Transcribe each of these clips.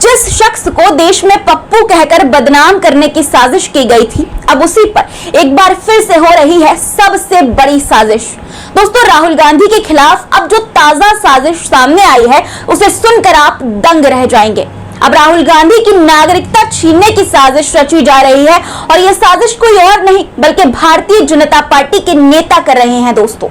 जिस शख्स को देश में पप्पू कहकर बदनाम करने की साजिश की गई थी, अब उसी पर एक बार फिर से हो रही है सबसे बड़ी साजिश। दोस्तों, राहुल गांधी के खिलाफ अब जो ताजा साजिश सामने आई है उसे सुनकर आप दंग रह जाएंगे। अब राहुल गांधी की नागरिकता छीनने की साजिश रची जा रही है और यह साजिश कोई और नहीं बल्कि भारतीय जनता पार्टी के नेता कर रहे हैं। दोस्तों,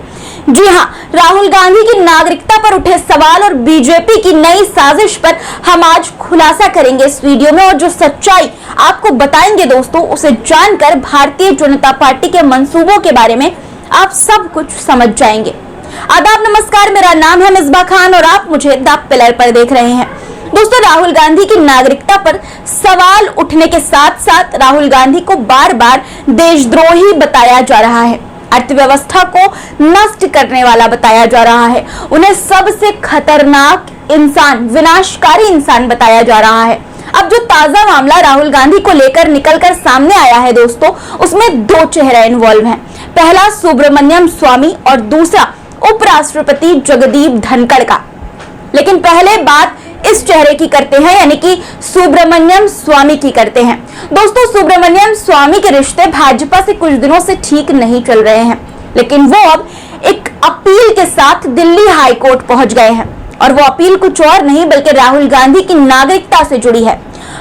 जी हां, राहुल गांधी की नागरिकता पर उठे सवाल और बीजेपी की नई साजिश पर हम आज खुलासा करेंगे इस वीडियो में, और जो सच्चाई आपको बताएंगे दोस्तों, उसे जानकर भारतीय जनता पार्टी के मंसूबों के बारे में आप सब कुछ समझ जाएंगे। आदाब, नमस्कार, मेरा नाम है मिसबा खान और आप मुझे द पिलर पर देख रहे हैं। दोस्तों, राहुल गांधी की नागरिकता पर सवाल उठने के साथ साथ राहुल गांधी को बार बार देशद्रोही बताया जा रहा है, अर्थव्यवस्था को नष्ट करने वाला बताया जा रहा है, उन्हें सबसे खतरनाक इंसान, विनाशकारी इंसान बताया जा रहा है। अब जो ताजा मामला राहुल गांधी को लेकर निकलकर सामने आया है दोस्तों, उसमें दो चेहरे इन्वॉल्व हैं। पहला सुब्रमण्यम स्वामी और दूसरा उपराष्ट्रपति जगदीप धनखड़ का। लेकिन पहले बात इस चेहरे की करते हैं, यानी कि सुब्रमण्यम स्वामी की करते हैं। दोस्तों, सुब्रमण्यम स्वामी के रिश्ते भाजपा से कुछ दिनों से ठीक नहीं चल रहे हैं, लेकिन वो अब एक अपील के साथ दिल्ली हाई कोर्ट पहुंच गए हैं और वो अपील कुछ और नहीं बल्कि राहुल गांधी की नागरिकता से जुड़ी है।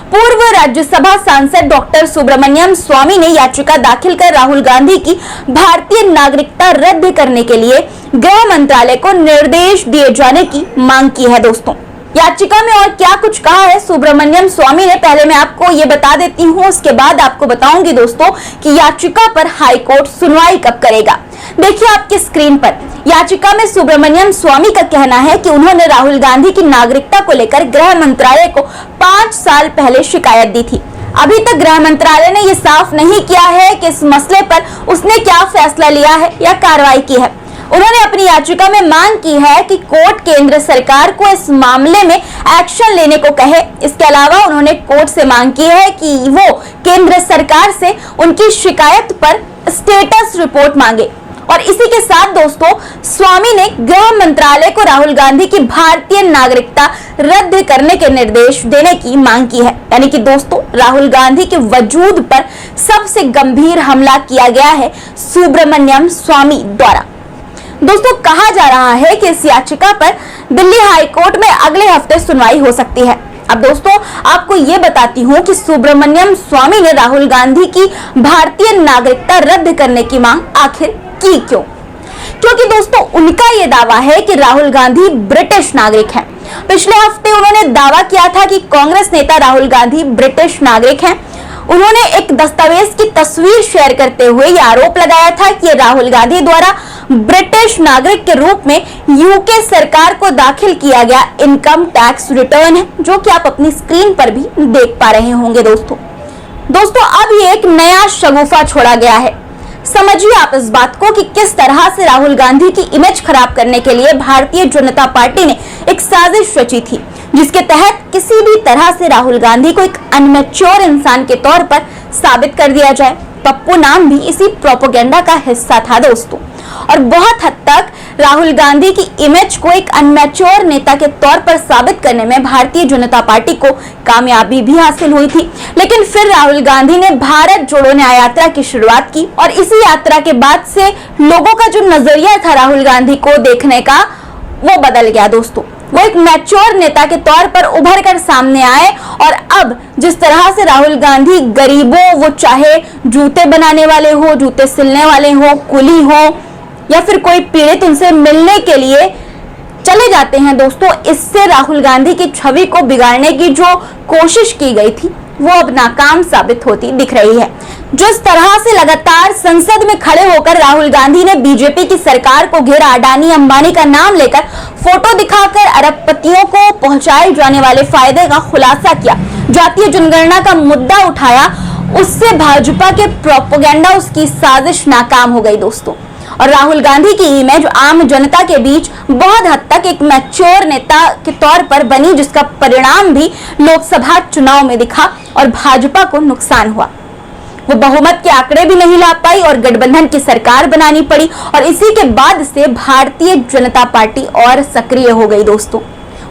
पूर्व राज्यसभा सांसद डॉक्टर सुब्रमण्यम स्वामी ने याचिका दाखिल कर राहुल गांधी की भारतीय नागरिकता रद्द करने के लिए गृह मंत्रालय को निर्देश दिए जाने की मांग की है। दोस्तों, याचिका में और क्या कुछ कहा है सुब्रमण्यम स्वामी ने, पहले मैं आपको ये बता देती हूँ, उसके बाद आपको बताऊंगी दोस्तों कि याचिका पर हाई कोर्ट सुनवाई कब करेगा। देखिए आपकी स्क्रीन पर, याचिका में सुब्रमण्यम स्वामी का कहना है कि उन्होंने राहुल गांधी की नागरिकता को लेकर गृह मंत्रालय को 5 साल पहले शिकायत दी थी। अभी तक गृह मंत्रालय ने यह साफ नहीं किया है कि इस मसले पर उसने क्या फैसला लिया है या कार्रवाई की है। उन्होंने अपनी याचिका में मांग की है कि कोर्ट केंद्र सरकार को इस मामले में एक्शन लेने को कहे। इसके अलावा उन्होंने कोर्ट से मांग की है कि वो केंद्र सरकार से उनकी शिकायत पर स्टेटस रिपोर्ट मांगे। और इसी के साथ दोस्तों, स्वामी ने गृह मंत्रालय को राहुल गांधी की भारतीय नागरिकता रद्द करने के निर्देश देने की मांग की है। यानी कि दोस्तों, राहुल गांधी के वजूद पर सबसे गंभीर हमला किया गया है सुब्रमण्यम स्वामी द्वारा। दोस्तों, कहा जा रहा है कि इस याचिका पर दिल्ली हाई कोर्ट में अगले हफ्ते सुनवाई हो सकती है। अब दोस्तों, आपको ये बताती हूँ कि सुब्रमण्यम स्वामी ने राहुल गांधी की भारतीय नागरिकता रद्द करने की मांग आखिर की क्यों? क्योंकि दोस्तों, उनका ये दावा है कि राहुल गांधी ब्रिटिश नागरिक हैं। पिछले हफ्ते उन्होंने दावा किया था कि कांग्रेस नेता राहुल गांधी ब्रिटिश नागरिक हैं। उन्होंने एक दस्तावेज की तस्वीर शेयर करते हुए यह आरोप लगाया था कि राहुल गांधी द्वारा ब्रिटिश नागरिक के रूप में यूके सरकार को दाखिल किया गया इनकम टैक्स रिटर्न है, जो कि आप अपनी स्क्रीन पर भी देख पा रहे होंगे। दोस्तों, अब ये एक नया शगुफा छोड़ा गया है। समझिए आप इस बात को कि किस तरह से राहुल गांधी की इमेज खराब करने के लिए भारतीय जनता पार्टी ने एक साजिश रची थी, जिसके तहत किसी भी तरह से राहुल गांधी को एक अनमैच्योर इंसान के तौर पर साबित कर दिया जाए। पप्पू नाम भी इसी प्रोपेगेंडा का हिस्सा था दोस्तों, और बहुत हद तक राहुल गांधी की इमेज को एक अनमैच्योर नेता के तौर पर साबित करने में भारतीय जनता पार्टी को कामयाबी भी हासिल हुई थी। लेकिन फिर राहुल गांधी ने भारत जोड़ो न्याय यात्रा की शुरुआत की और इसी यात्रा के बाद से लोगों का जो नजरिया था राहुल गांधी को देखने का, वो बदल गया दोस्तों। वो एक मैच्योर नेता के तौर पर उभर कर सामने आए और अब जिस तरह से राहुल गांधी गरीबों, वो चाहे जूते बनाने वाले हो, जूते सिलने वाले हो, कुली हो या फिर कोई पीड़ित, उनसे मिलने के लिए चले जाते हैं दोस्तों, इससे राहुल गांधी की छवि को बिगाड़ने की जो कोशिश की गई थी वो अब नाकाम साबित होती दिख रही है। जिस तरह से लगातार संसद में खड़े होकर राहुल गांधी ने बीजेपी की सरकार को घेरा, अडानी अंबानी का नाम लेकर फोटो दिखाकर अरबपतियों को पहुंचाए जाने वाले फायदे का खुलासा किया, जातीय जनगणना का मुद्दा उठाया, उससे भाजपा के प्रोपेगेंडा, उसकी साजिश नाकाम हो गई दोस्तों। और राहुल गांधी की इमेज आम जनता के बीच बहुत हद तक एक मैच्योर नेता के तौर पर बनी, जिसका परिणाम भी लोकसभा चुनाव में दिखा और भाजपा को नुकसान हुआ। वो बहुमत के आंकड़े भी नहीं ला पाई और गठबंधन की सरकार बनानी पड़ी और इसी के बाद से भारतीय जनता पार्टी और सक्रिय हो गई दोस्तों।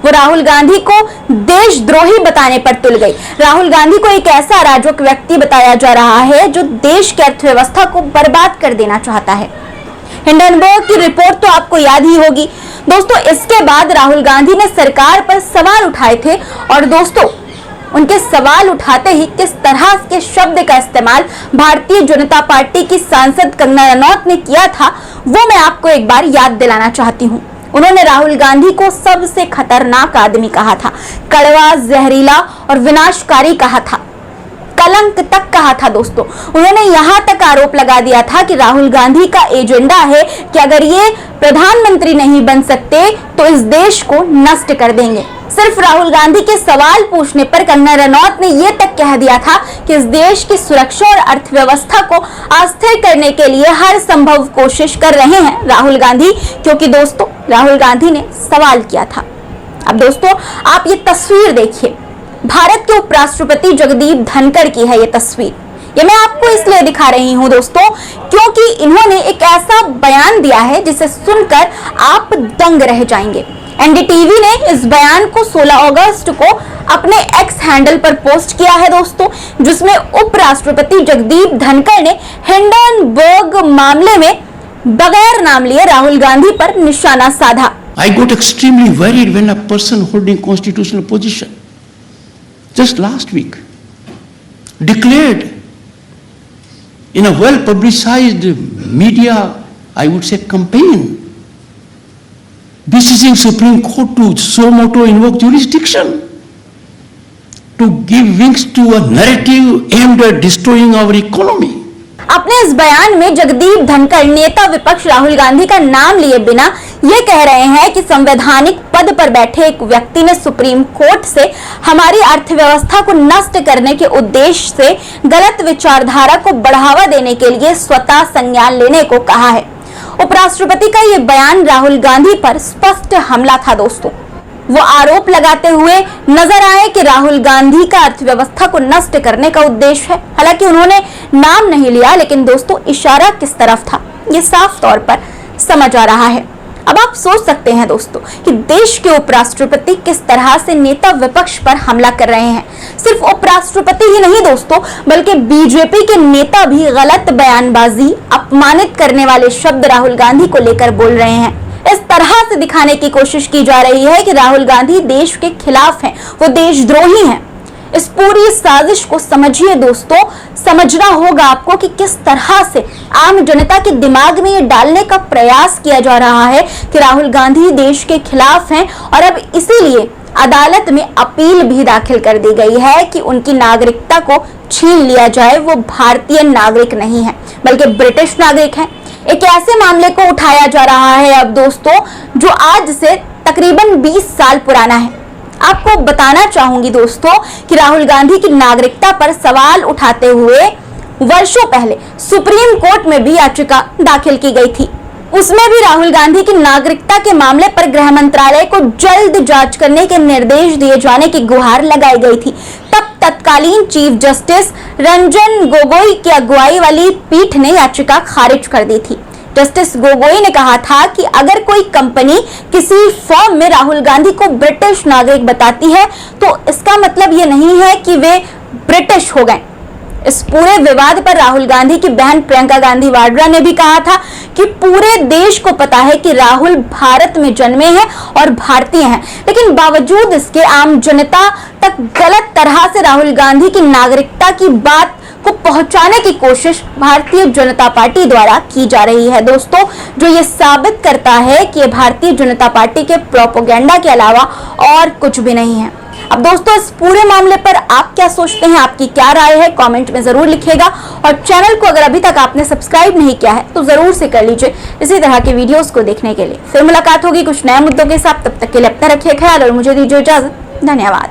वो राहुल गांधी को देशद्रोही बताने पर तुल गई। राहुल गांधी को एक ऐसा अराजक व्यक्ति बताया जा रहा है जो देश की अर्थव्यवस्था को बर्बाद कर देना चाहता है। हिंडनबर्ग की रिपोर्ट तो आपको याद ही होगी दोस्तों। इसके बाद राहुल गांधी ने सरकार पर सवाल उठाए थे और दोस्तों उनके सवाल उठाते ही किस तरह के शब्द का इस्तेमाल भारतीय जनता पार्टी की सांसद कंगना रनौत ने किया था वो मैं आपको एक बार याद दिलाना चाहती हूँ। उन्होंने राहुल गांधी को सबसे खतरनाक आदमी कहा था, कड़वा, जहरीला और विनाशकारी कहा था, कलंक तक कहा था दोस्तों। उन्होंने यहां तक आरोप लगा दिया था कि राहुल गांधी का एजेंडा है कि अगर ये प्रधानमंत्री नहीं बन सकते तो इस देश को नष्ट कर देंगे। सिर्फ राहुल गांधी के सवाल पूछने पर कंगना रनौत ने यह तक कह दिया था कि इस देश की सुरक्षा और अर्थव्यवस्था को अस्थिर करने के लिए हर संभव कोशिश कर रहे हैं राहुल गांधी, क्योंकि दोस्तों राहुल गांधी ने सवाल किया था। अब दोस्तों आप ये तस्वीर देखिए, भारत के उपराष्ट्रपति जगदीप धनखड़ की है ये तस्वीर। ये मैं आपको इसलिए दिखा रही हूं दोस्तों क्योंकि इन्होंने एक ऐसा बयान दिया है जिसे सुनकर आप दंग रह जाएंगे। एनडीटीवी ने इस बयान को 16 अगस्त को अपने एक्स हैंडल पर पोस्ट किया है दोस्तों, जिसमें उपराष्ट्रपति जगदीप धनखड़ ने हिंडनबर्ग मामले में बगैर नाम लिए राहुल गांधी पर निशाना साधा। I got extremely worried when a person holding constitutional position just last week declared in a well publicized media, I would say, campaign, beseeching Supreme Court to suo motu invoke jurisdiction to give wings to a narrative aimed at destroying our economy. अपने इस बयान में जगदीप धनखड़ नेता विपक्ष राहुल गांधी का नाम लिए बिना ये कह रहे हैं कि संवैधानिक पद पर बैठे एक व्यक्ति ने सुप्रीम कोर्ट से हमारी अर्थव्यवस्था को नष्ट करने के उद्देश्य से गलत विचारधारा को बढ़ावा देने के लिए स्वतः संज्ञान लेने को कहा है। उपराष्ट्रपति का ये बयान राहुल गांधी पर स्पष्ट हमला था दोस्तों। वो आरोप लगाते हुए नजर आए कि राहुल गांधी का अर्थव्यवस्था को नष्ट करने का उद्देश्य है। हालांकि उन्होंने नाम नहीं लिया, लेकिन दोस्तों इशारा किस तरफ था ये साफ तौर पर समझ आ रहा है। अब आप सोच सकते हैं दोस्तों कि देश के उपराष्ट्रपति किस तरह से नेता विपक्ष पर हमला कर रहे हैं। सिर्फ उपराष्ट्रपति ही नहीं दोस्तों, बल्कि बीजेपी के नेता भी गलत बयानबाजी, अपमानित करने वाले शब्द राहुल गांधी को लेकर बोल रहे हैं। इस तरह से दिखाने की कोशिश की जा रही है कि राहुल गांधी देश के खिलाफ हैं, वो देशद्रोही हैं। इस पूरी साजिश को समझिए दोस्तों, समझना होगा आपको कि किस तरह से आम जनता के दिमाग में ये डालने का प्रयास किया जा रहा है कि राहुल गांधी देश के खिलाफ हैं और अब इसीलिए अदालत में अपील भी दाखिल कर दी गई है कि उनकी नागरिकता को छीन लिया जाए। वो भारतीय नागरिक नहीं है बल्कि ब्रिटिश नागरिक हैं। एक ऐसे मामले को उठाया जा रहा है अब दोस्तों जो आज से तकरीबन 20 साल पुराना है। आपको बताना चाहूंगी दोस्तों कि राहुल गांधी की नागरिकता पर सवाल उठाते हुए वर्षों पहले सुप्रीम कोर्ट में भी याचिका दाखिल की गई थी। उसमें भी राहुल गांधी की नागरिकता के मामले पर गृह मंत्रालय को जल्द जांच करने के निर्देश दिए जाने की गुहार लगाई गई थी। तब तत्कालीन चीफ जस्टिस रंजन गोगोई की अगुवाई वाली पीठ ने याचिका खारिज कर दी थी। जस्टिस गोगोई ने कहा था कि अगर कोई कंपनी किसी फॉर्म में राहुल गांधी को ब्रिटिश नागरिक बताती है तो इसका मतलब ये नहीं है कि वे ब्रिटिश हो गए। इस पूरे विवाद पर राहुल गांधी की बहन प्रियंका गांधी वाड्रा ने भी कहा था कि पूरे देश को पता है कि राहुल भारत में जन्मे हैं और भारतीय हैं, लेकिन बावजूद इसके आम जनता तक गलत तरह से राहुल गांधी की नागरिकता की बात को पहुंचाने की कोशिश भारतीय जनता पार्टी द्वारा की जा रही है दोस्तों, जो ये साबित करता है कि ये भारतीय जनता पार्टी के प्रोपेगेंडा के अलावा और कुछ भी नहीं है। अब दोस्तों इस पूरे मामले पर आप क्या सोचते हैं, आपकी क्या राय है, कमेंट में जरूर लिखिएगा। और चैनल को अगर अभी तक आपने सब्सक्राइब नहीं किया है तो जरूर से कर लीजिए इसी तरह के वीडियोस को देखने के लिए। फिर मुलाकात होगी कुछ नए मुद्दों के साथ, तब तक के लिए अपना रखिए ख्याल और मुझे दीजिए इजाजत। धन्यवाद।